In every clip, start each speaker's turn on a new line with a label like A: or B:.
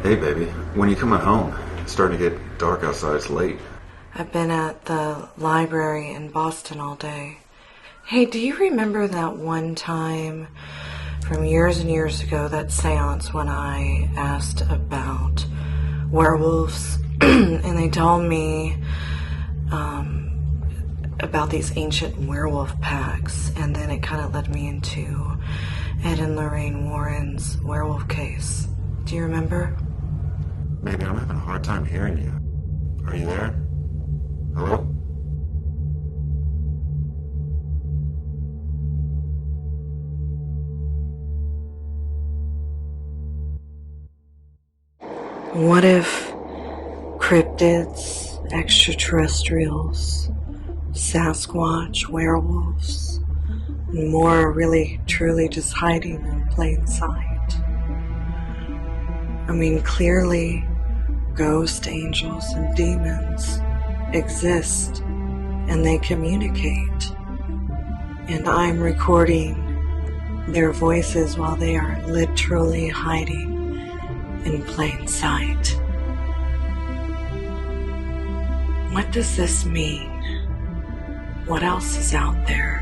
A: Hey, baby. When are you coming home? It's starting to get dark outside. It's late.
B: I've been at the library in Boston all day. Hey, do you remember that one time from years and years ago, that seance when I asked about werewolves and they told me about these ancient werewolf packs, and then it kind of led me into Ed and Lorraine Warren's werewolf case. Do you remember?
A: Baby, I'm having a hard time hearing you. Are you there? Hello?
B: What if cryptids, extraterrestrials, Sasquatch, werewolves, and more are really truly just hiding in plain sight? I mean, clearly ghost angels and demons exist and they communicate, and I'm recording their voices while they are literally hiding in plain sight. What does this mean? What else is out there?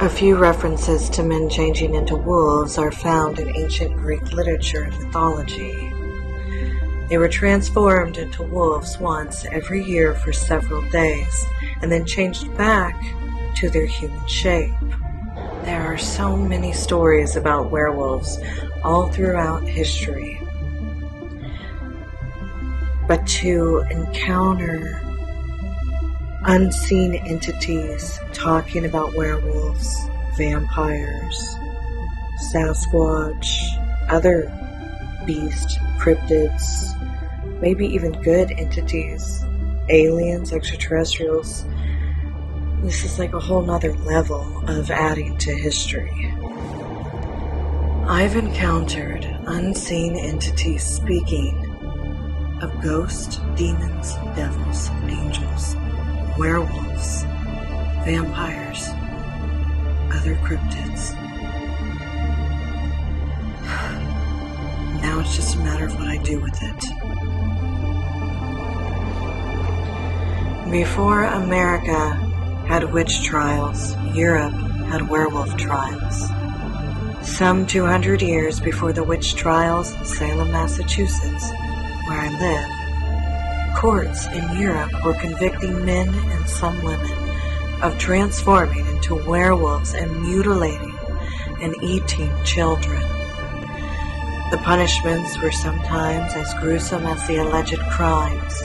B: A few references to men changing into wolves are found in ancient Greek literature and mythology. They were transformed into wolves once every year for several days, and then changed back to their human shape. There are so many stories about werewolves all throughout history. But to encounter unseen entities talking about werewolves, vampires, Sasquatch, other beasts, cryptids, maybe even good entities, aliens, extraterrestrials, this is like a whole nother level of adding to history. I've encountered unseen entities speaking of ghosts, demons, devils, angels, werewolves, vampires, other cryptids. Now it's just a matter of what I do with it. Before America had witch trials, Europe had werewolf trials. Some 200 years before the witch trials in Salem, Massachusetts, where I live, courts in Europe were convicting men and some women of transforming into werewolves and mutilating and eating children. The punishments were sometimes as gruesome as the alleged crimes.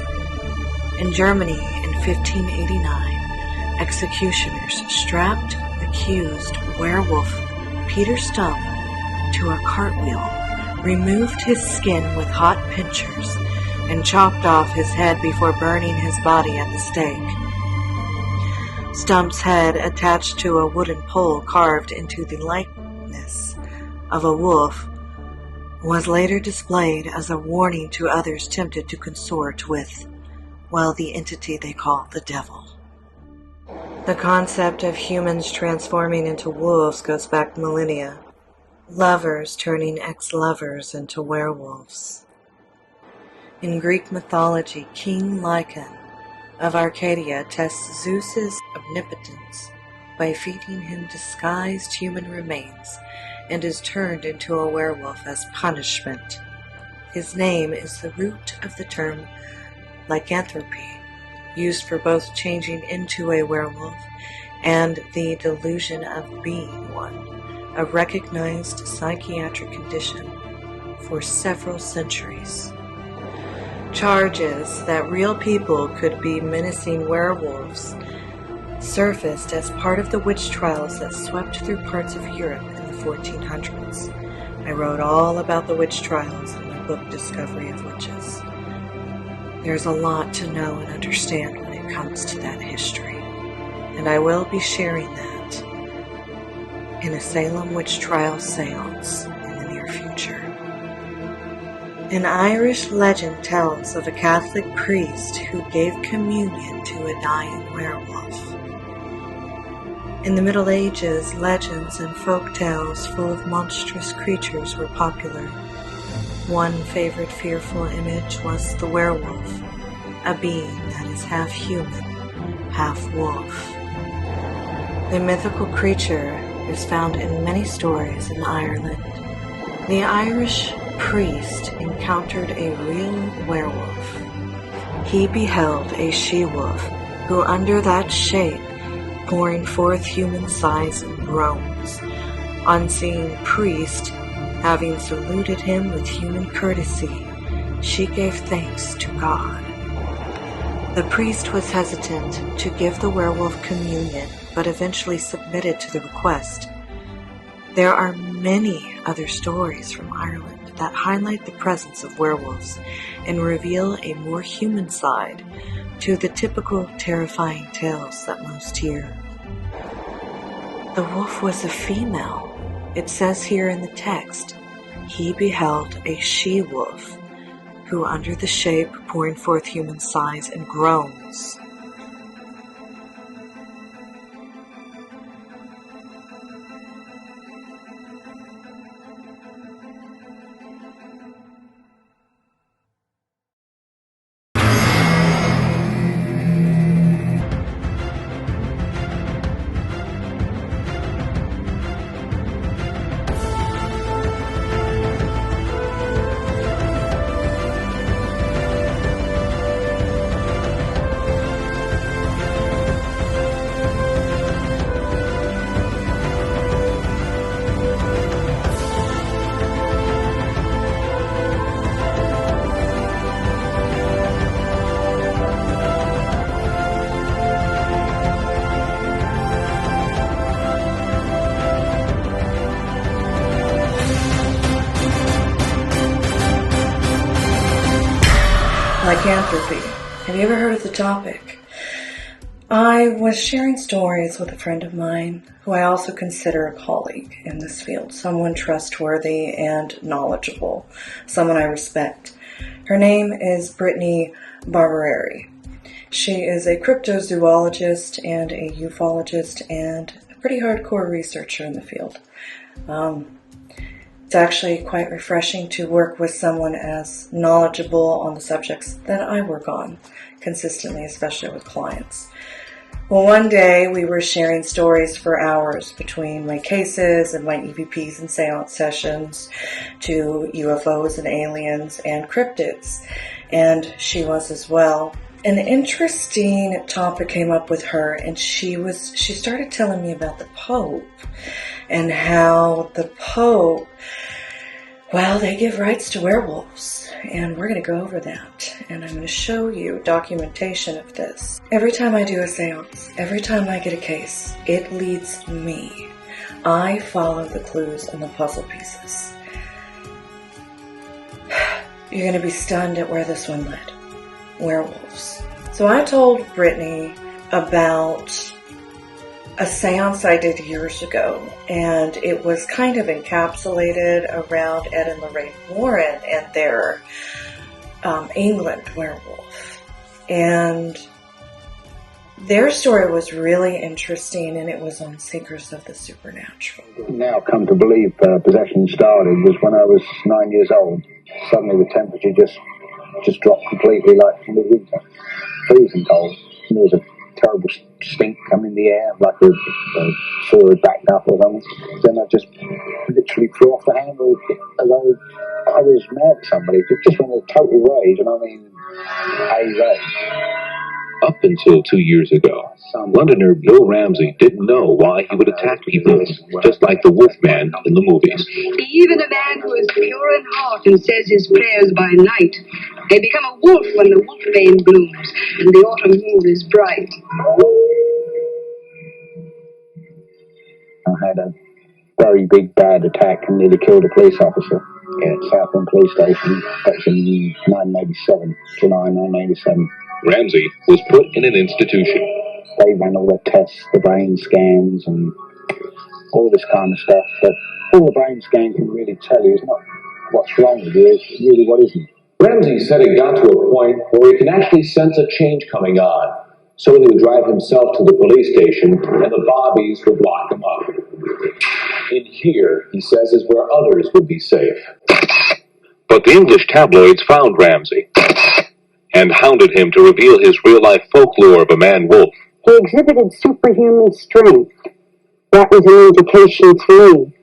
B: In Germany in 1589, executioners strapped accused werewolf Peter Stump to a cartwheel, removed his skin with hot pincers, and chopped off his head before burning his body at the stake. Stump's head, attached to a wooden pole carved into the likeness of a wolf, was later displayed as a warning to others tempted to consort with, well, the entity they call the devil. The concept of humans transforming into wolves goes back millennia. Lovers turning ex-lovers into werewolves. In Greek mythology, King Lycaon of Arcadia tests Zeus's omnipotence by feeding him disguised human remains and is turned into a werewolf as punishment. His name is the root of the term lycanthropy, used for both changing into a werewolf and the delusion of being one, a recognized psychiatric condition for several centuries. Charges that real people could be menacing werewolves surfaced as part of the witch trials that swept through parts of Europe in the 1400s. I wrote all about the witch trials in my book Discovery of Witches. There's a lot to know and understand when it comes to that history, and I will be sharing that in a Salem witch trial seance in the near future. An Irish legend tells of a Catholic priest who gave communion to a dying werewolf. In the Middle Ages, legends and folk tales full of monstrous creatures were popular. One favorite fearful image was the werewolf, a being that is half human, half wolf. The mythical creature is found in many stories in Ireland. The Irish priest encountered a real werewolf. He beheld a she-wolf who under that shape, pouring forth human sighs and groans. On seeing the priest, having saluted him with human courtesy, she gave thanks to God. The priest was hesitant to give the werewolf communion, but eventually submitted to the request. There are many other stories from Ireland that highlight the presence of werewolves and reveal a more human side to the typical terrifying tales that most hear. The wolf was a female. It says here in the text, he beheld a she-wolf, who under the shape pouring forth human sighs and groans. Lycanthropy. Have you ever heard of the topic? I was sharing stories with a friend of mine who I also consider a colleague in this field, someone trustworthy and knowledgeable, someone I respect. Her name is Brittany Barbereri. She is a cryptozoologist and a ufologist and a pretty hardcore researcher in the field. It's actually quite refreshing to work with someone as knowledgeable on the subjects that I work on consistently, especially with clients. Well, one day we were sharing stories for hours between my cases and my EVPs and seance sessions to UFOs and aliens and cryptids, and she was as well. An interesting topic came up with her, and she started telling me about the Pope and how the Pope, well, they give rights to werewolves, and we're going to go over that, and I'm going to show you documentation of this. Every time I do a seance, every time I get a case, it leads me. I follow the clues and the puzzle pieces. You're going to be stunned at where this one led. Werewolves. So I told Brittany about a seance I did years ago, and it was kind of encapsulated around Ed and Lorraine Warren and their England werewolf. And their story was really interesting, and it was on Seekers of the Supernatural.
C: Now come to believe possession started was when I was 9 years old. Suddenly the temperature just dropped completely, like midwinter, freezing cold. And there was a terrible stink coming in the air, like a sewer had backed up or something. Then I just literally threw off the handle as though I was mad at somebody. Just went in a total rage, and I mean, a rage.
D: Up until 2 years ago, Londoner Bill Ramsey didn't know why he would attack people, just like the Wolfman in the movies.
E: Even a man who is pure in heart and says his prayers by night may become a wolf when the wolfbane blooms and the autumn moon is bright.
C: I had a very big bad attack and nearly killed a police officer at Southend Police Station. That was in 1987, July 1987.
D: Ramsey was put in an institution.
C: They ran all the tests, the brain scans, and all this kind of stuff. But all the brain scan can really tell you is not what's wrong with you, it's really what isn't.
F: Ramsey said it got to a point where he can actually sense a change coming on. So he would drive himself to the police station, and the bobbies would lock him up. In here, he says, is where others would be safe.
D: But the English tabloids found Ramsey and hounded him to reveal his real-life folklore of a man-wolf.
E: He exhibited superhuman strength. That was an indication to me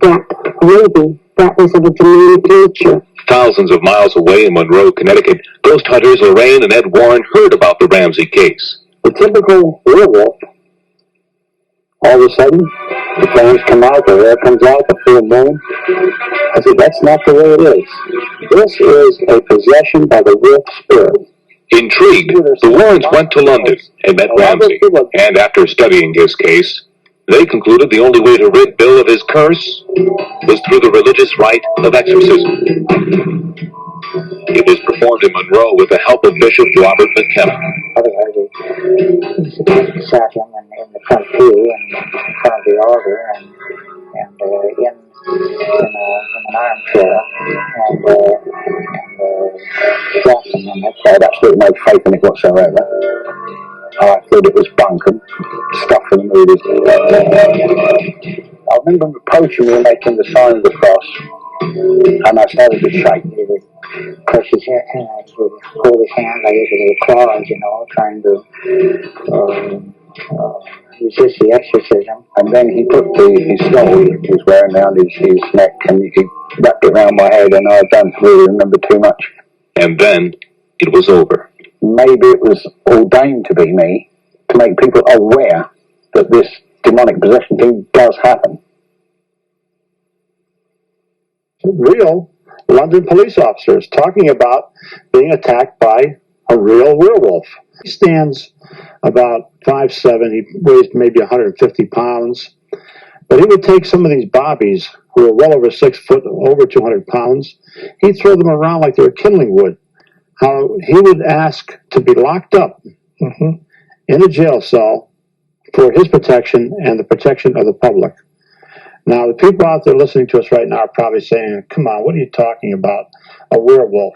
E: that maybe that was of a demonic nature.
D: Thousands of miles away in Monroe, Connecticut, ghost hunters Lorraine and Ed Warren heard about the Ramsey case.
C: The typical werewolf, all of a sudden, the fangs come out, the hair comes out, the full moon. I said, that's not the way it is. This is a possession by the wolf spirit.
D: Intrigued, the Warrens went to London and met Ramsey, and after studying his case, they concluded the only way to rid Bill of his curse was through the religious rite of exorcism. It was performed in Monroe with the help of Bishop Robert McKenna.
C: I sat him in the front pew and in front of the altar and in an armchair and Jackson and I had absolutely no faith in it whatsoever. I thought it was bunk and stuff for the movies. I remember him approaching me and making the sign of the cross, and I started to shake. He would push his hand, he would pull his hand like his little claws, trying to resist the exorcism. And then he put his stole he was wearing around his neck, and he wrapped it around my head, and I don't really remember too much.
D: And then it was over.
C: Maybe it was ordained to be me, to make people aware that this demonic possession thing does happen.
G: Real London police officers talking about being attacked by a real werewolf. He stands about 5'7", he weighs maybe 150 pounds, but he would take some of these bobbies who are well over 6 foot, over 200 pounds, he'd throw them around like they were kindling wood. How he would ask to be locked up in a jail cell for his protection and the protection of the public. Now, the people out there listening to us right now are probably saying, come on, what are you talking about? A werewolf.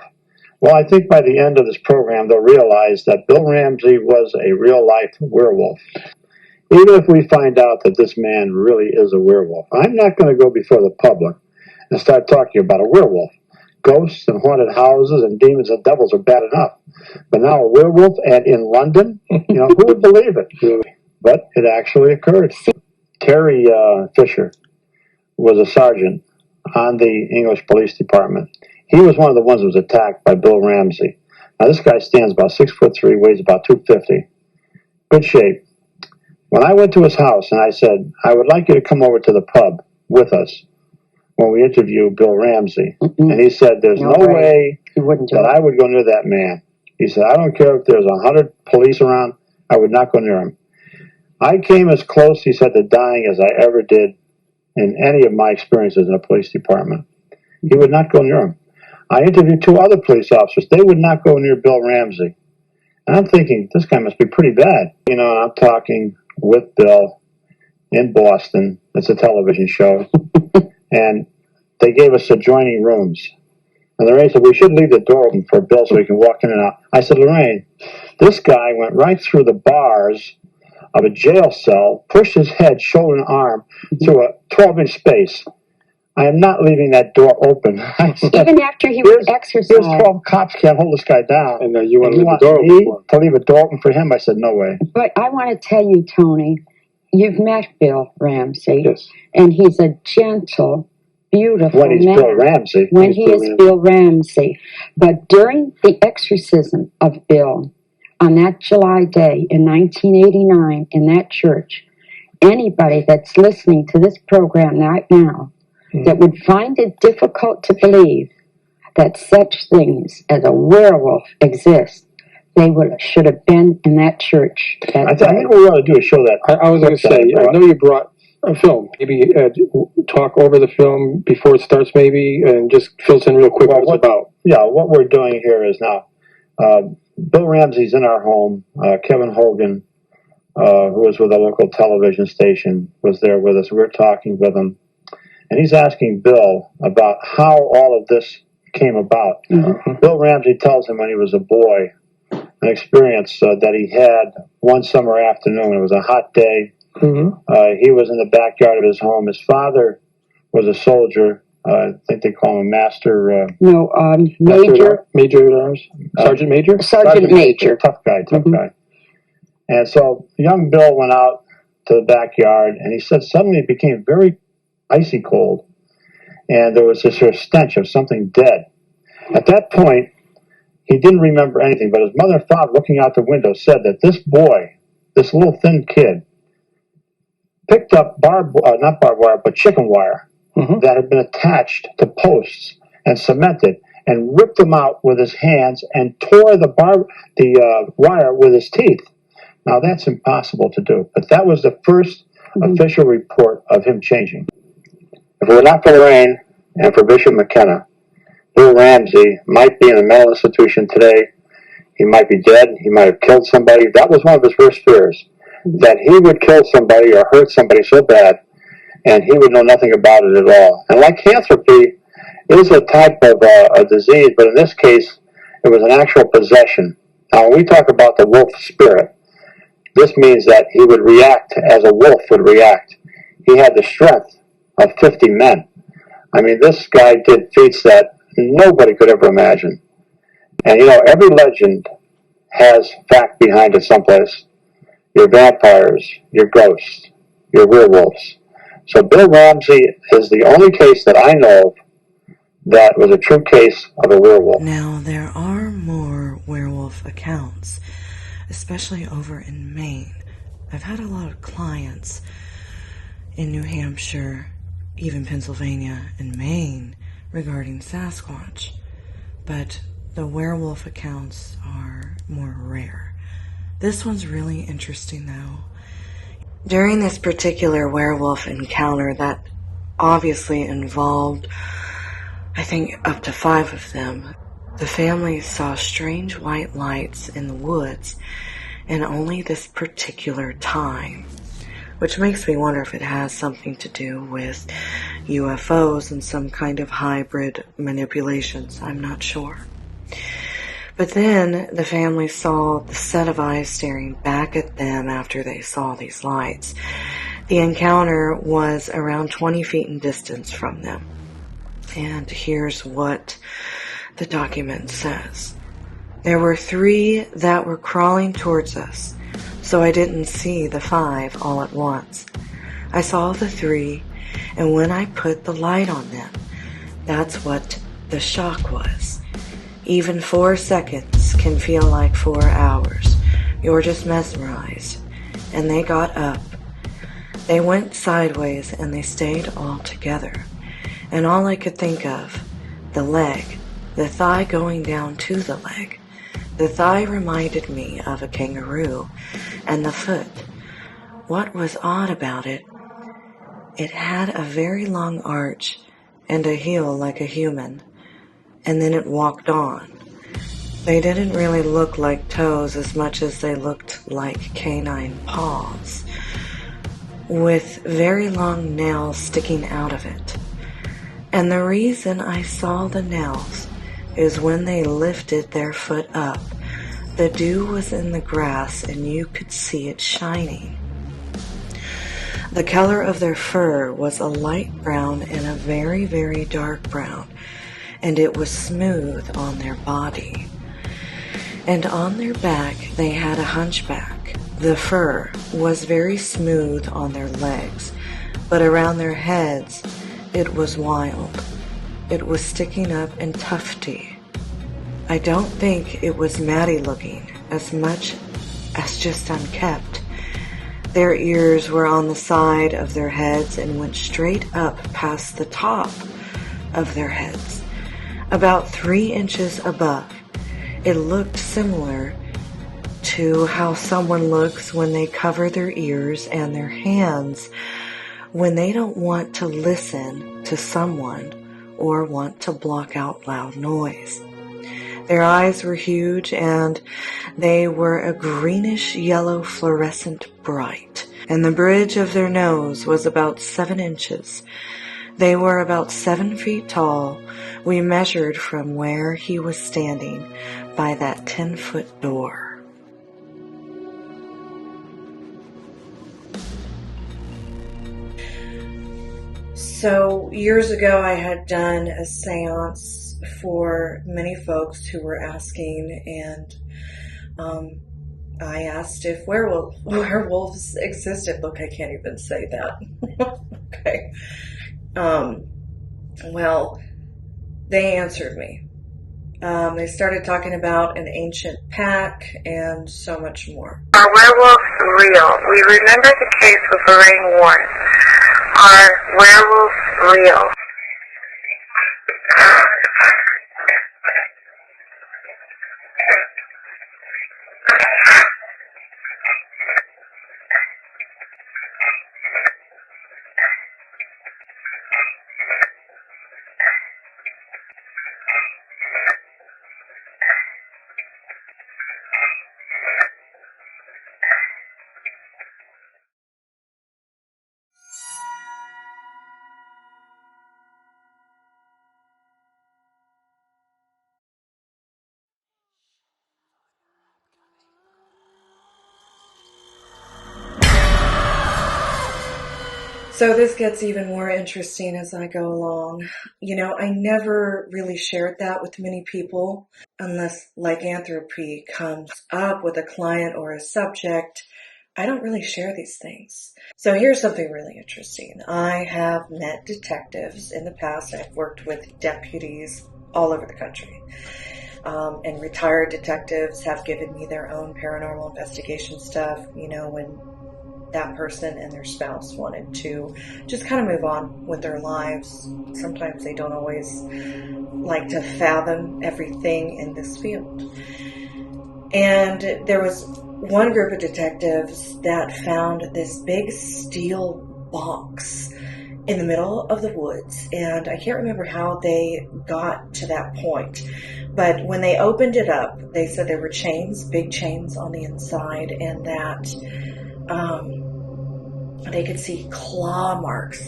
G: Well, I think by the end of this program, they'll realize that Bill Ramsey was a real-life werewolf. Even if we find out that this man really is a werewolf, I'm not going to go before the public and start talking about a werewolf. Ghosts and haunted houses and demons and devils are bad enough. But now a werewolf and in London, who would believe it? But it actually occurred. Terry Fisher was a sergeant on the English Police Department. He was one of the ones who was attacked by Bill Ramsey. Now this guy stands about 6'3", weighs about 250. Good shape. When I went to his house and I said, I would like you to come over to the pub with us when we interview Bill Ramsey. And he said, there's no way that I would go near that man. He said, I don't care if there's 100 police around, I would not go near him. I came as close, he said, to dying as I ever did in any of my experiences in a police department. He would not go near him. I interviewed 2 other police officers. They would not go near Bill Ramsey. And I'm thinking, this guy must be pretty bad. I'm talking with Bill in Boston. It's a television show. And they gave us adjoining rooms. And Lorraine said, we should leave the door open for Bill so he can walk in and out. I said, Lorraine, this guy went right through the bars of a jail cell, pushed his head, shoulder, and arm through a 12-inch space. I am not leaving that door open. Said,
E: even after he was exercised.
C: There's 12 cops can't hold this guy down.
G: And you want to
C: leave a door open for him? I said, no way.
E: But I want to tell you, Tony, you've met Bill Ramsey.
G: Yes.
E: And he's a gentle, beautiful
C: when he's
E: man.
C: Bill Ramsey.
E: When he is Bill Ramsey. But during the exorcism of Bill, on that July day in 1989 in that church, anybody that's listening to this program right now that would find it difficult to believe that such things as a werewolf exist, they should have been in that church.
C: I think what we ought to do is show that.
G: I was going to say, I know you brought a film. Maybe talk over the film before it starts, maybe, and just fill us in real quick what it's about.
C: Yeah, what we're doing here is now, Bill Ramsey's in our home. Kevin Hogan, who was with a local television station, was there with us. We were talking with him. And he's asking Bill about how all of this came about. Bill Ramsey tells him when he was a boy, an experience that he had one summer afternoon. It was a hot day. He was in the backyard of his home. His father was a soldier
G: I think they call him a master.
E: No, Major.
G: Major at Arms? Sergeant Major?
E: Sergeant Major.
G: Tough guy. And so young Bill went out to the backyard, and he said suddenly it became very icy cold, and there was this sort of stench of something dead. At that point, he didn't remember anything, but his mother and father, looking out the window, said that this boy, this little thin kid, picked up not barbed wire, but chicken wire that had been attached to posts and cemented, and ripped them out with his hands and tore the wire with his teeth. Now, that's impossible to do, but that was the first official report of him changing. If it were not for the rain and for Bishop McKenna, Bill Ramsey might be in a mental institution today. He might be dead. He might have killed somebody. That was one of his worst fears, that he would kill somebody or hurt somebody so bad, and he would know nothing about it at all. And lycanthropy is a type of a disease, but in this case, it was an actual possession. Now, when we talk about the wolf spirit, this means that he would react as a wolf would react. He had the strength of 50 men. I mean, this guy did feats that nobody could ever imagine. And, you know, every legend has fact behind it someplace. Your vampires, your ghosts, your werewolves. So Bill Ramsey is the only case that I know of that was a true case of a werewolf.
B: Now, there are more werewolf accounts, especially over in Maine. I've had a lot of clients in New Hampshire, even Pennsylvania and Maine, regarding Sasquatch, but the werewolf accounts are more rare. This one's really interesting, though. During this particular werewolf encounter that obviously involved, I think, up to 5 of them, the family saw strange white lights in the woods, and only this particular time, which makes me wonder if it has something to do with UFOs and some kind of hybrid manipulations. I'm not sure. But then the family saw the set of eyes staring back at them after they saw these lights. The encounter was around 20 feet in distance from them. And here's what the document says. There were 3 that were crawling towards us, so I didn't see the 5 all at once. I saw the 3, and when I put the light on them, that's what the shock was. Even 4 seconds can feel like 4 hours. You're just mesmerized. And they got up. They went sideways and they stayed all together. And all I could think of, the leg, the thigh going down to the leg. The thigh reminded me of a kangaroo, and the foot. What was odd about it, it had a very long arch and a heel like a human, and then it walked on. They didn't really look like toes as much as they looked like canine paws, with very long nails sticking out of it. And the reason I saw the nails is when they lifted their foot up, the dew was in the grass and you could see it shining. The color of their fur was a light brown and a very, very dark brown, and it was smooth on their body. And on their back they had a hunchback. The fur was very smooth on their legs, but around their heads it was wild. It was sticking up and tufty. I don't think it was matty looking as much as just unkempt. Their ears were on the side of their heads and went straight up past the top of their heads, about 3 inches above. It looked similar to how someone looks when they cover their ears and their hands when they don't want to listen to someone or want to block out loud noise. Their eyes were huge and they were a greenish yellow fluorescent bright, and the bridge of their nose was about 7 inches. They were about 7 feet tall. We measured from where he was standing by that 10-foot door. So years ago, I had done a seance for many folks who were asking, and I asked if werewolves existed. Look, I can't even say that. Okay. Well, they answered me. They started talking about an ancient pack and so much more.
H: Are werewolves real? We remember the case with Lorraine Warren. Are werewolves real?
B: So this gets even more interesting as I go along. You know, I never really shared that with many people unless lycanthropy comes up with a client or a subject. I don't really share these things. So here's something really interesting. I have met detectives in the past. I've worked with deputies all over the country. And retired detectives have given me their own paranormal investigation stuff, you know, when that person and their spouse wanted to just kind of move on with their lives. Sometimes they don't always like to fathom everything in this field. And there was one group of detectives that found this big steel box in the middle of the woods, and I can't remember how they got to that point, but when they opened it up, they said there were chains, big chains on the inside, and that they could see claw marks,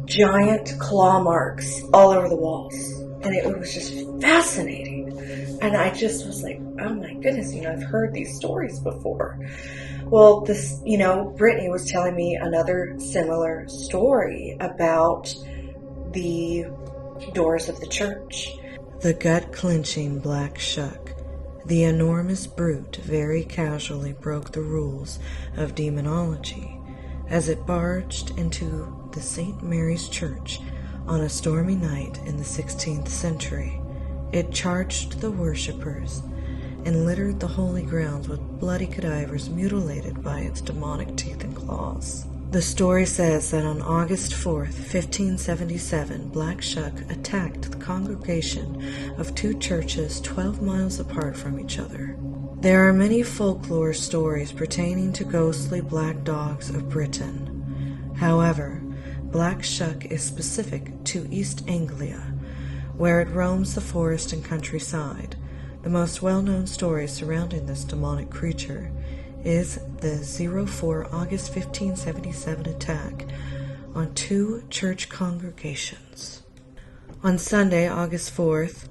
B: giant claw marks all over the walls. And it was just fascinating. And I just was like, oh my goodness, you know, I've heard these stories before. Well, this, you know, Brittany was telling me another similar story about the doors of the church. The gut-clenching black Shuck, the enormous brute, very casually broke the rules of demonology as it barged into the St. Mary's Church on a stormy night in the 16th century. It charged the worshippers and littered the holy grounds with bloody cadavers mutilated by its demonic teeth and claws. The story says that on August 4th, 1577, Black Shuck attacked the congregation of two churches 12 miles apart from each other. There are many folklore stories pertaining to ghostly black dogs of Britain. However, Black Shuck is specific to East Anglia, where it roams the forest and countryside. The most well-known story surrounding this demonic creature is the 04 August 1577 attack on two church congregations. On Sunday, August 4th,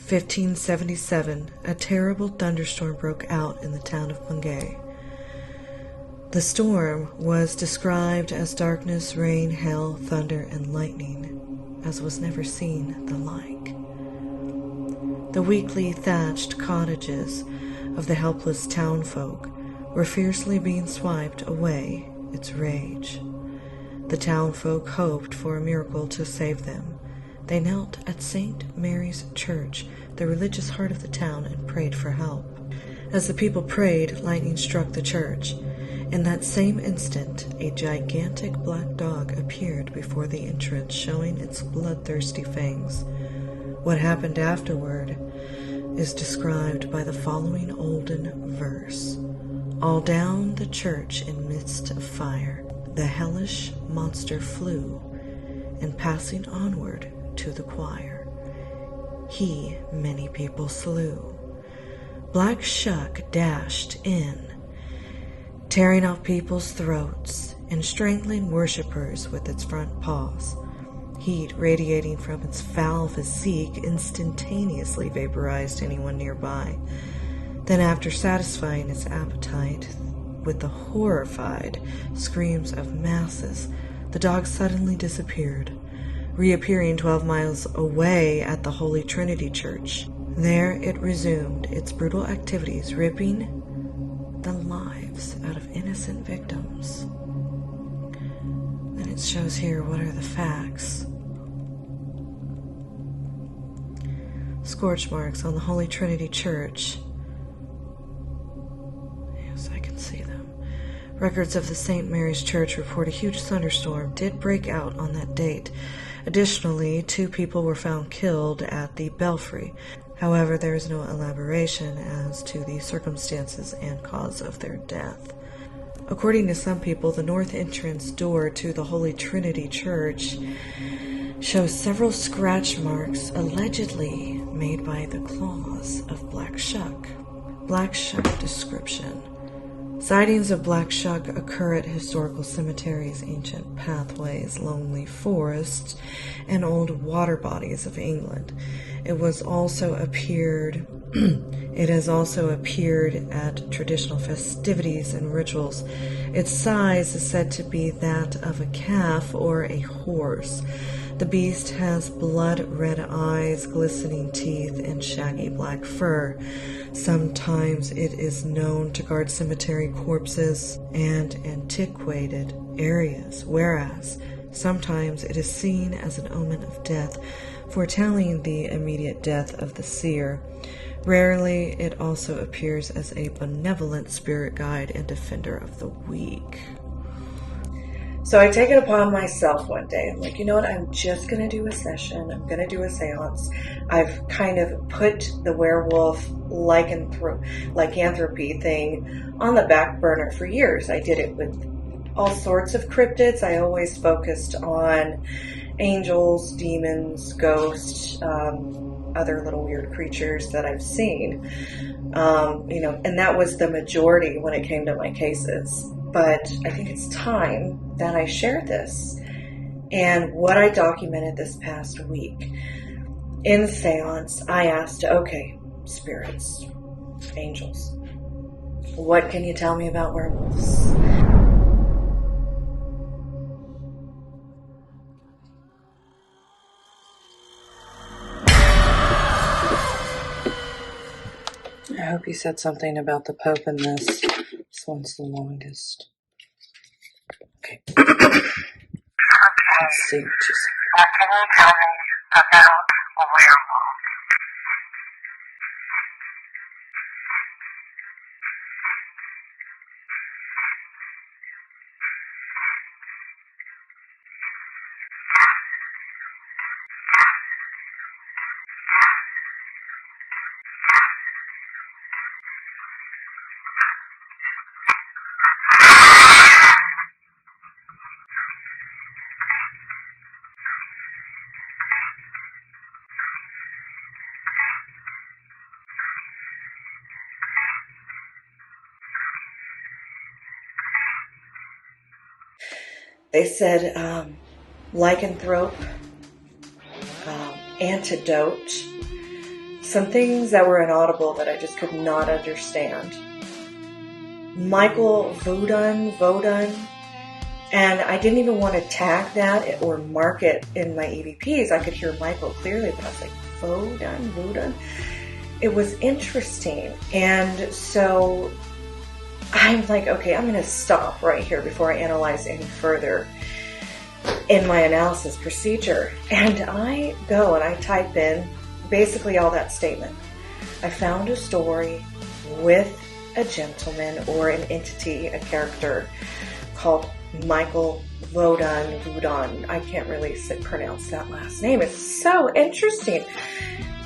B: 1577, a terrible thunderstorm broke out in the town of Bungay. The storm was described as darkness, rain, hail, thunder, and lightning, as was never seen the like. The weakly thatched cottages of the helpless townfolk were fiercely being swiped away its rage. The townfolk hoped for a miracle to save them. They knelt at St. Mary's Church, the religious heart of the town, and prayed for help. As the people prayed, lightning struck the church. In that same instant, a gigantic black dog appeared before the entrance, showing its bloodthirsty fangs. What happened afterward is described by the following olden verse. All down the church in midst of fire, the hellish monster flew, and passing onward to the choir, he many people slew. Black Shuck dashed in, tearing off people's throats and strangling worshippers with its front paws. Heat radiating from its foul physique instantaneously vaporized anyone nearby. Then, after satisfying its appetite with the horrified screams of masses, the dog suddenly disappeared. reappearing 12 miles away at the Holy Trinity Church. There it resumed its brutal activities, ripping the lives out of innocent victims. And it shows here what are the facts. Scorch marks on the Holy Trinity Church. Yes, I can see them. Records of the St. Mary's Church report a huge thunderstorm did break out on that date. Additionally, 2 people were found killed at the belfry. However, there is no elaboration as to the circumstances and cause of their death. According to some people, the north entrance door to the Holy Trinity Church shows several scratch marks allegedly made by the claws of Black Shuck. Black Shuck description. Sightings of Black Shuck occur at historical cemeteries, ancient pathways, lonely forests, and old water bodies of England. It has also appeared at traditional festivities and rituals. Its size is said to be that of a calf or a horse. The beast has blood-red eyes, glistening teeth, and shaggy black fur. Sometimes it is known to guard cemetery corpses and antiquated areas, whereas sometimes it is seen as an omen of death, foretelling the immediate death of the seer. Rarely, it also appears as a benevolent spirit guide and defender of the weak. So I take it upon myself one day. I'm like, you know what? I'm just going to do a session. I'm going to do a seance. I've kind of put the werewolf lycanthropy thing on the back burner for years. I did it with all sorts of cryptids. I always focused on angels, demons, ghosts, other little weird creatures that I've seen. And that was the majority when it came to my cases. But I think it's time that I share this and what I documented this past week. In Seance, I asked, okay, spirits, angels, what can you tell me about werewolves? I hope you said something about the Pope in this. This one's the longest. Okay. Let's see what you say.
H: What can you tell me about werewolves?
B: They said lycanthrope, antidote, some things that were inaudible that I just could not understand. Michael Vodun, and I didn't even want to tag that or mark it in my EVPs. I could hear Michael clearly, but I was like, Vodun. It was interesting, and so I'm like, okay, I'm going to stop right here before I analyze any further in my analysis procedure. And I go and I type in basically all that statement. I found a story with a gentleman or an entity, a character called Michael Vodun. I can't really pronounce that last name. It's so interesting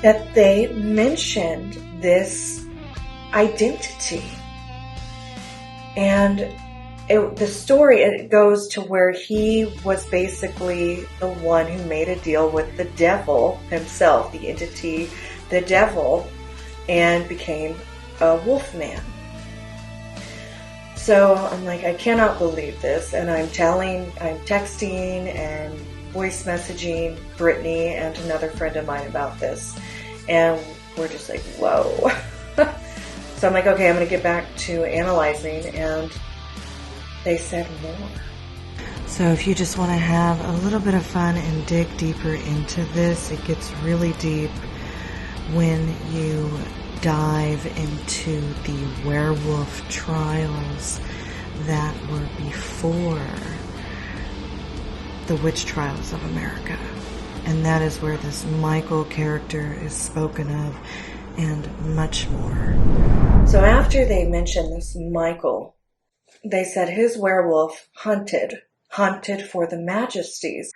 B: that they mentioned this identity. And the story, it goes to where he was basically the one who made a deal with the devil himself, the entity, the devil, and became a wolf man. So I'm like, I cannot believe this. And I'm texting and voice messaging Brittany and another friend of mine about this. And we're just like, whoa. So I'm like, okay, I'm going to get back to analyzing, and they said more. So if you just want to have a little bit of fun and dig deeper into this, it gets really deep when you dive into the werewolf trials that were before the witch trials of America. And that is where this Michael character is spoken of, and much more. So after they mentioned this Michael, they said his werewolf hunted for the majesties.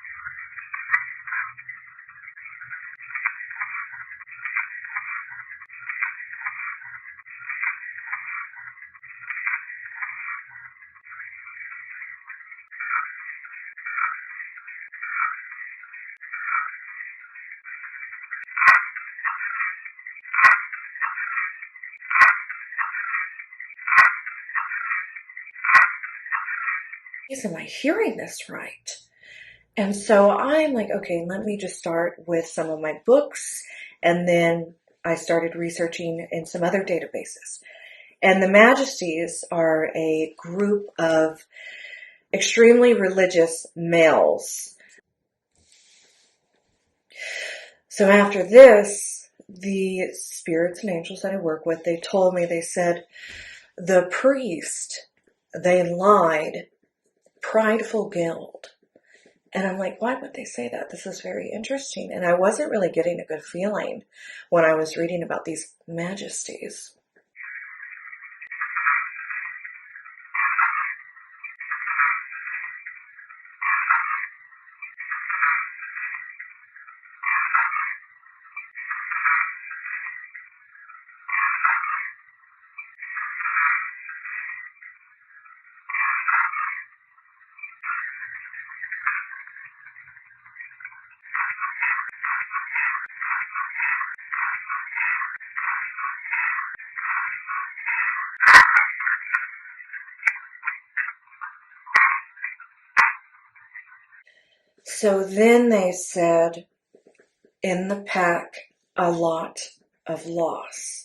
B: Am I hearing this right? And so I'm like, okay, let me just start with some of my books. And then I started researching in some other databases. And the Majesties are a group of extremely religious males. So after this, the spirits and angels that I work with, they told me, they said, the priest, they lied, prideful guild. And I'm like, why would they say that? This is very interesting. And I wasn't really getting a good feeling when I was reading about these Majesties. So then they said, in the pack, a lot of loss.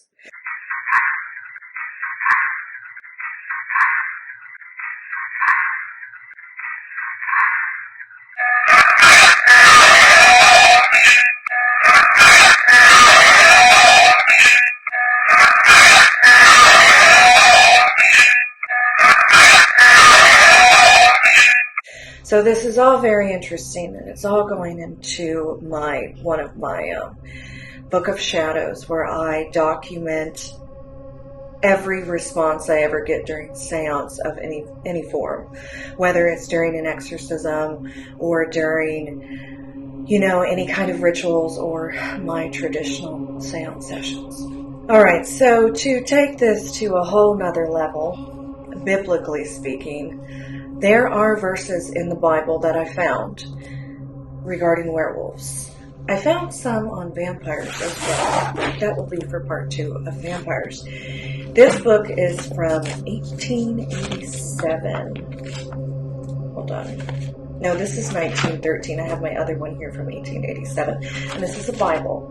B: So this is all very interesting, and it's all going into one of my Book of Shadows, where I document every response I ever get during seance of any form, whether it's during an exorcism or during, any kind of rituals or my traditional seance sessions. All right, so to take this to a whole nother level, biblically speaking, there are verses in the Bible that I found regarding werewolves. I found some on vampires as well. That will be for part 2 of vampires. This book is from 1887. Hold on. No, this is 1913. I have my other one here from 1887. And this is a Bible.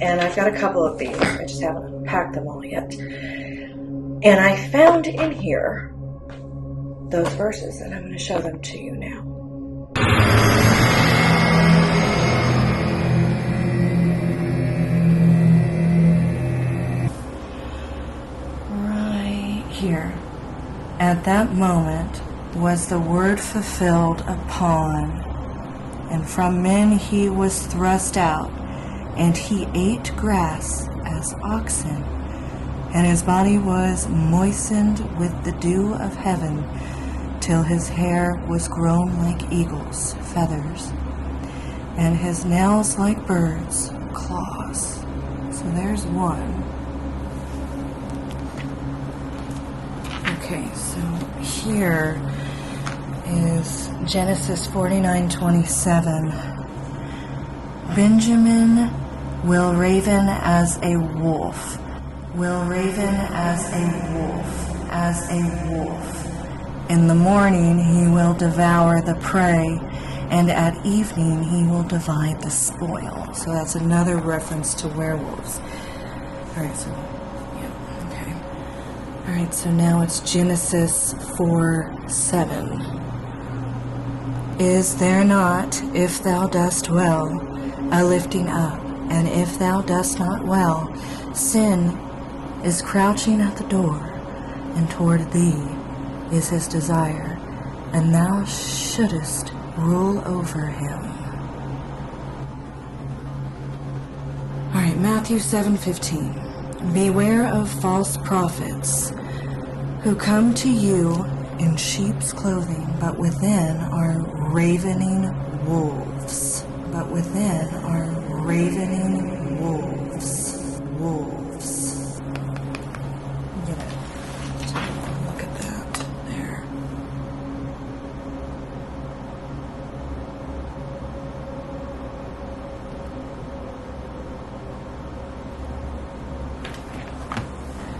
B: And I've got a couple of these. I just haven't unpacked them all yet. And I found in here those verses, and I'm going to show them to you now. Right here. At that moment was the word fulfilled upon, and from men he was thrust out, and he ate grass as oxen, and his body was moistened with the dew of heaven, till his hair was grown like eagle's feathers, and his nails like birds' claws. So there's one. Okay, so here is Genesis 49:27. Benjamin will raven as a wolf, will raven as a wolf, as a wolf. In the morning he will devour the prey, and at evening he will divide the spoil. So that's another reference to werewolves. Alright, so, yeah, okay. Alright, so now it's Genesis 4:7. Is there not, if thou dost well, a lifting up? And if thou dost not well, sin is crouching at the door, and toward thee is his desire, and thou shouldest rule over him. Alright, Matthew 7:15. Beware of false prophets who come to you in sheep's clothing, but within are ravening wolves. But within are ravening wolves. Wolves. I'm gonna take a look at that there.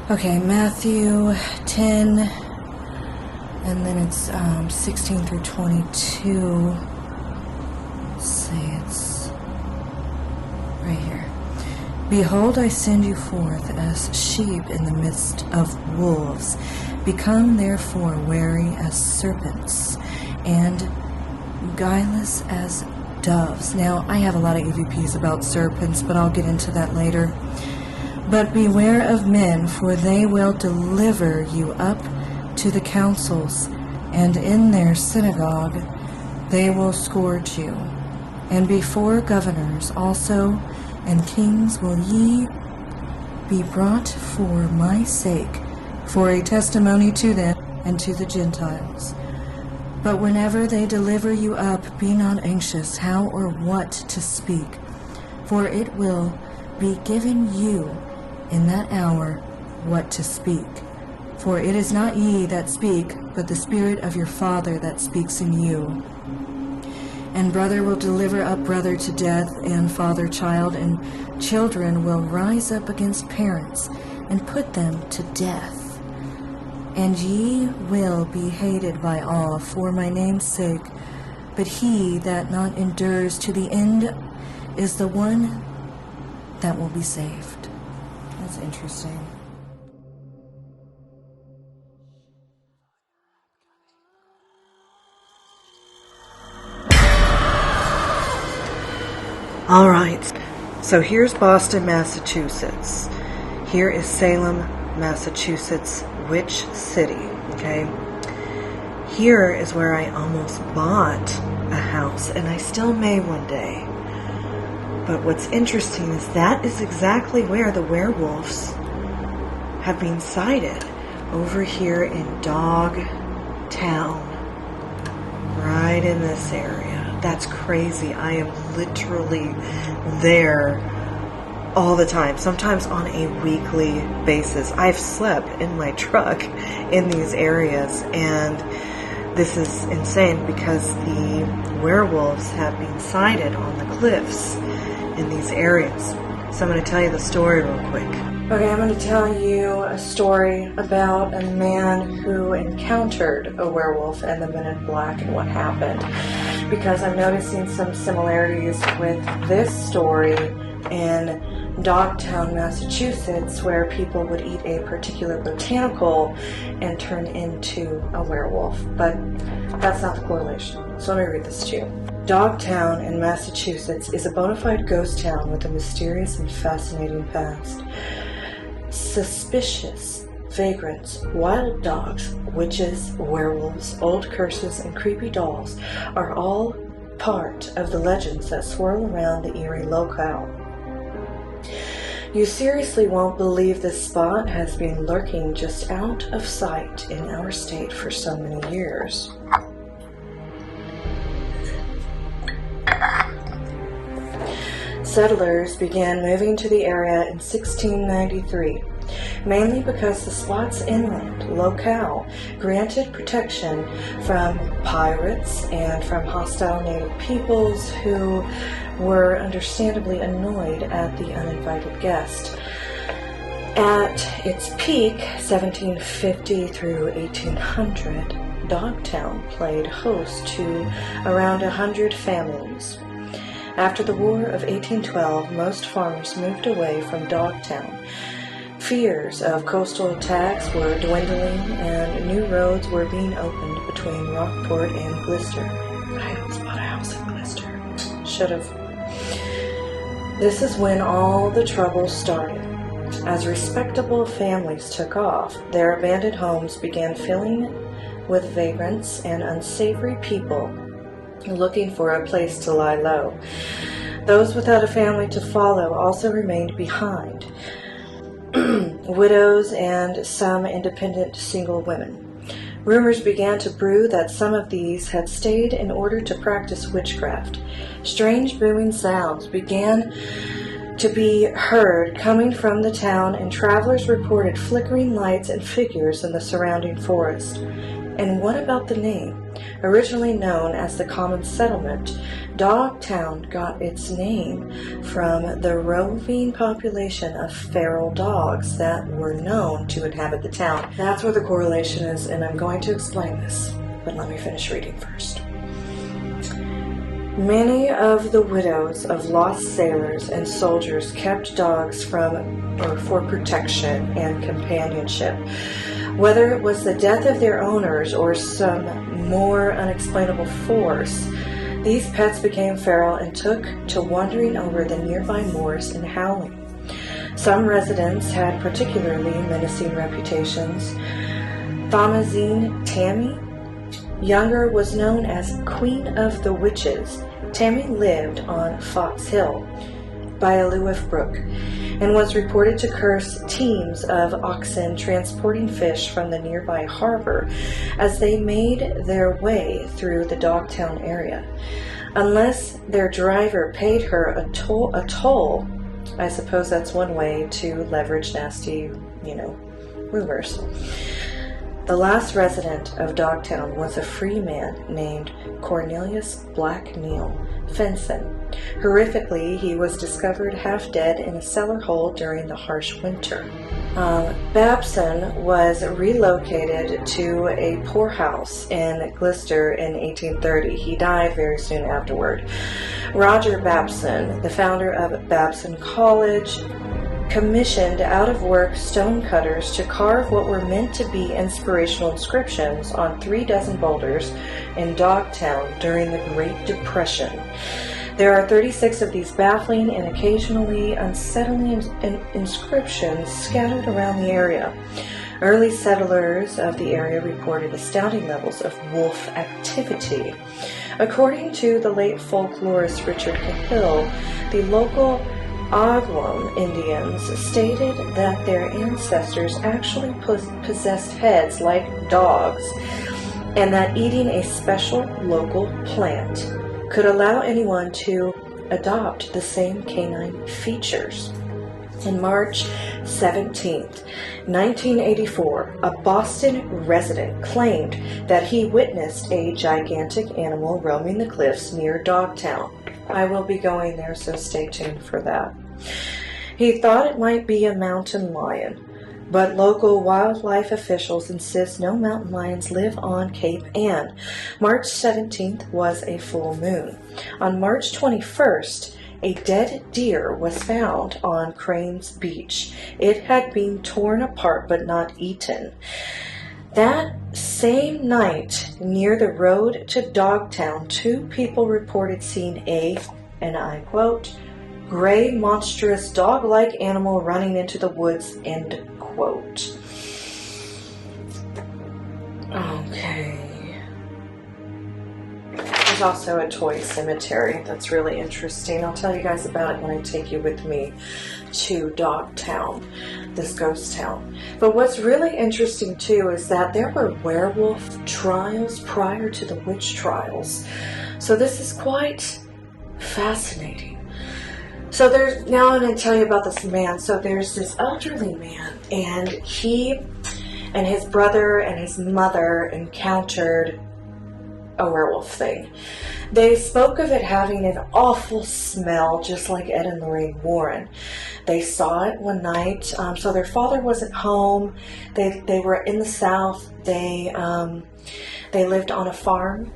B: Okay, Matthew 10, and then it's 16 through 22. Let's see, it's right here. Behold, I send you forth as sheep in the midst of wolves. Become therefore wary as serpents and guileless as doves. Now, I have a lot of EVPs about serpents, but I'll get into that later. But beware of men, for they will deliver you up to the councils, and in their synagogue they will scourge you. And before governors also and kings will ye be brought for my sake, for a testimony to them and to the Gentiles. But whenever they deliver you up, be not anxious how or what to speak, for it will be given you in that hour what to speak. For it is not ye that speak, but the Spirit of your Father that speaks in you. And brother will deliver up brother to death, and father child, and children will rise up against parents, and put them to death. And ye will be hated by all for my name's sake, but he that not endures to the end is the one that will be saved. That's interesting. All right, so here's Boston, Massachusetts. Here is Salem, Massachusetts, Witch City, okay? Here is where I almost bought a house, and I still may one day. But what's interesting is that is exactly where the werewolves have been sighted, over here in Dogtown, right in this area. That's crazy. I am literally there all the time, sometimes on a weekly basis. I've slept in my truck in these areas, and this is insane because the werewolves have been sighted on the cliffs in these areas. So I'm going to tell you the story real quick. Okay, I'm going to tell you a story about a man who encountered a werewolf and the Men in Black and what happened, because I'm noticing some similarities with this story in Dogtown, Massachusetts, where people would eat a particular botanical and turn into a werewolf. But that's not the correlation. So let me read this to you. Dogtown in Massachusetts is a bona fide ghost town with a mysterious and fascinating past. Suspicious vagrants, wild dogs, witches, werewolves, old curses, and creepy dolls are all part of the legends that swirl around the eerie locale. You seriously won't believe this spot has been lurking just out of sight in our state for so many years. Settlers began moving to the area in 1693, mainly because the spot's inland locale granted protection from pirates and from hostile native peoples who were understandably annoyed at the uninvited guest. At its peak, 1750 through 1800, Dogtown played host to around 100 families. After the War of 1812, most farmers moved away from Dogtown. Fears of coastal attacks were dwindling, and new roads were being opened between Rockport and Gloucester. I should have. This is when all the trouble started. As respectable families took off, their abandoned homes began filling with vagrants and unsavory people looking for a place to lie low. Those without a family to follow also remained behind. Widows and some independent single women. Rumors began to brew that some of these had stayed in order to practice witchcraft. Strange booming sounds began to be heard coming from the town, and travelers reported flickering lights and figures in the surrounding forest. And what about the name? Originally known as the Common Settlement, Dogtown got its name from the roving population of feral dogs that were known to inhabit the town. That's where the correlation is, and I'm going to explain this, but let me finish reading first. Many of the widows of lost sailors and soldiers kept dogs for protection and companionship. Whether it was the death of their owners or some more unexplainable force, these pets became feral and took to wandering over the nearby moors and howling. Some residents had particularly menacing reputations. Thomasine Tammy, younger, was known as Queen of the Witches. Tammy lived on Fox Hill by a Lewif Brook and was reported to curse teams of oxen transporting fish from the nearby harbor as they made their way through the Dogtown area. Unless their driver paid her a toll, I suppose that's one way to leverage nasty, rumors. The last resident of Dogtown was a free man named Cornelius Black Neal Fenson. Horrifically, he was discovered half dead in a cellar hole during the harsh winter. Babson was relocated to a poorhouse in Gloucester in 1830. He died very soon afterward. Roger Babson, the founder of Babson College, commissioned out-of-work stonecutters to carve what were meant to be inspirational inscriptions on 36 boulders in Dogtown during the Great Depression. There are 36 of these baffling and occasionally unsettling inscriptions scattered around the area. Early settlers of the area reported astounding levels of wolf activity. According to the late folklorist Richard Cahill, the local Oglum Indians stated that their ancestors actually possessed heads like dogs, and that eating a special local plant could allow anyone to adopt the same canine features. On March 17, 1984, a Boston resident claimed that he witnessed a gigantic animal roaming the cliffs near Dogtown. I will be going there, so stay tuned for that. He thought it might be a mountain lion, but local wildlife officials insist no mountain lions live on Cape Ann. March 17th was a full moon. On March 21st, a dead deer was found on Cranes Beach. It had been torn apart but not eaten. That same night, near the road to Dogtown, 2 people reported seeing a, and I quote, gray, monstrous, dog-like animal running into the woods, end quote. Okay. There's also a toy cemetery that's really interesting. I'll tell you guys about it when I take you with me to Dogtown, this ghost town. But what's really interesting too is that there were werewolf trials prior to the witch trials. So this is quite fascinating. So now I'm going to tell you about this man. So there's this elderly man, and he and his brother and his mother encountered a werewolf thing. They spoke of it having an awful smell, just like Ed and Lorraine Warren. They saw it one night. So their father wasn't home. They were in the South. They lived on a farm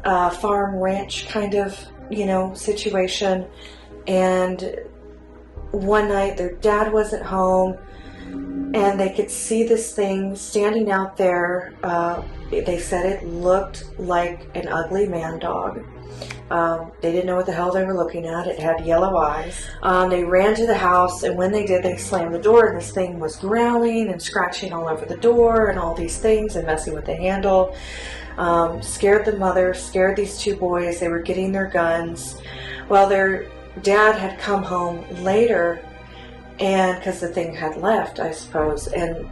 B: ranch kind of, situation. And one night their dad wasn't home, and they could see this thing standing out there. They said it looked like an ugly man dog. They didn't know what the hell they were looking at. It had yellow eyes. They ran to the house, and when they did, they slammed the door, and this thing was growling and scratching all over the door and all these things and messing with the handle. Scared the mother, scared these two boys. They were getting their guns. Well, their dad had come home later, and because the thing had left, I suppose, and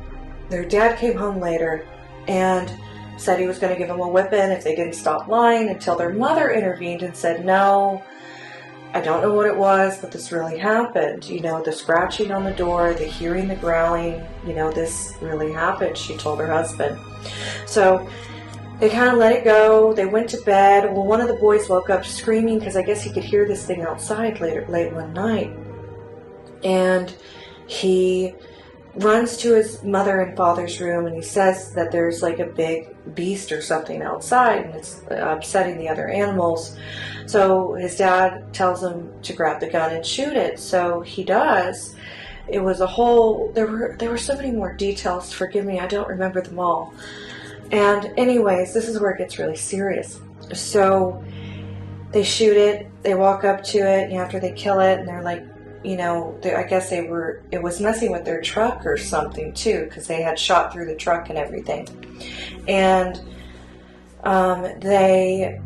B: their dad came home later and said he was going to give them a whipping if they didn't stop lying, until their mother intervened and said, no, I don't know what it was, but this really happened. You know, the scratching on the door, the hearing the growling, you know, this really happened, she told her husband. So they kind of let it go. They went to bed. Well, one of the boys woke up screaming because I guess he could hear this thing outside late one night. And he runs to his mother and father's room, and he says that there's like a big beast or something outside, and it's upsetting the other animals. So his dad tells him to grab the gun and shoot it. So he does. It was a whole, there were so many more details. Forgive me, I don't remember them all. And anyways, this is where it gets really serious. So they shoot it, they walk up to it, and after they kill it, and they're like, you know, I guess it was messing with their truck or something too, because they had shot through the truck and everything. And they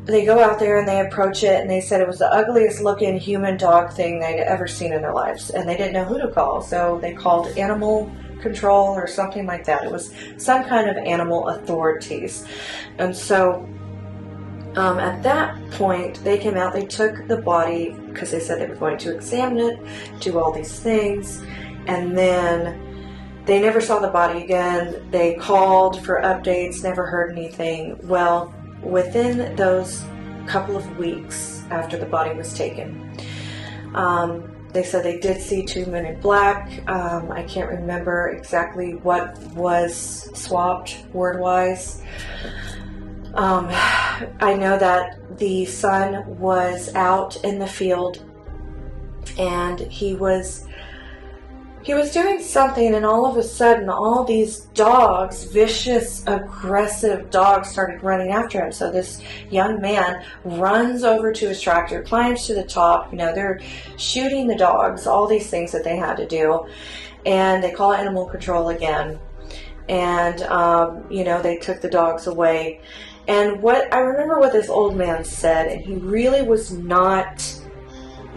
B: go out there and they approach it, and they said it was the ugliest looking human dog thing they'd ever seen in their lives, and they didn't know who to call, so they called animal control or something like that. It was some kind of animal authorities. And so at that point, they came out, they took the body, because they said they were going to examine it, do all these things, and then they never saw the body again. They called for updates, never heard anything. Well, within those couple of weeks after the body was taken, they said they did see two men in black. I can't remember exactly what was swapped word-wise. I know that the son was out in the field, and he was doing something, and all of a sudden all these dogs, vicious, aggressive dogs, started running after him. So this young man runs over to his tractor, climbs to the top, you know, they're shooting the dogs, all these things that they had to do, and they call animal control again, and you know, they took the dogs away. And what I remember what this old man said, and he really was not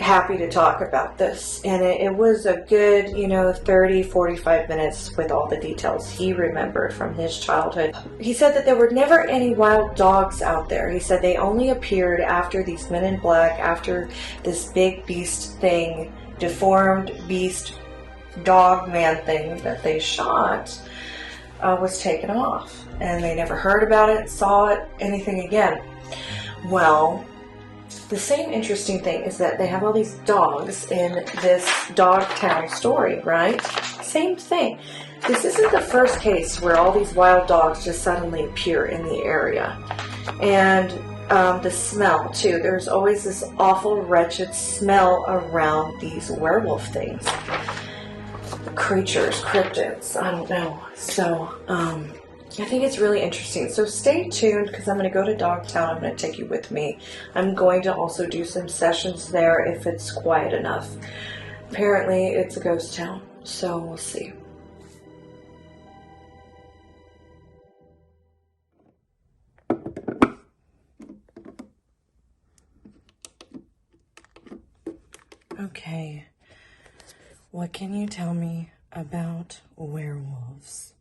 B: happy to talk about this, and it was a good, you know, 30-45 minutes with all the details he remembered from his childhood. He said that there were never any wild dogs out there. He said they only appeared after these men in black, after this big beast thing, deformed beast dog man thing that they shot was taken off, and they never heard about it, saw it, anything again. Well, the same interesting thing is that they have all these dogs in this dog town story, right? Same thing. This isn't the first case where all these wild dogs just suddenly appear in the area. And the smell, too. There's always this awful, wretched smell around these werewolf things. Creatures, cryptids, I don't know. So, I think it's really interesting. So stay tuned, because I'm going to go to Dogtown. I'm going to take you with me. I'm going to also do some sessions there if it's quiet enough. Apparently it's a ghost town, so we'll see. Okay, what can you tell me about werewolves?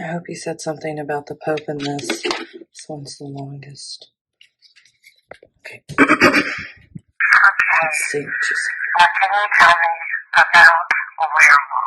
B: I hope he said something about the Pope in this. This one's the longest. Okay. Let's see what she said.
H: What can you tell me about a werewolf?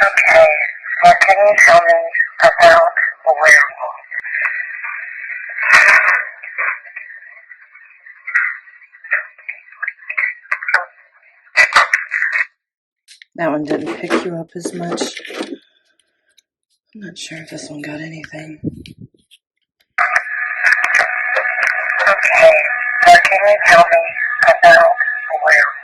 H: Okay, what can you tell me about a werewolf?
B: That one didn't pick you up as much. I'm not sure if this one got anything.
H: Okay, what can you tell me about a werewolf?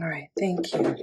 B: All right, thank you.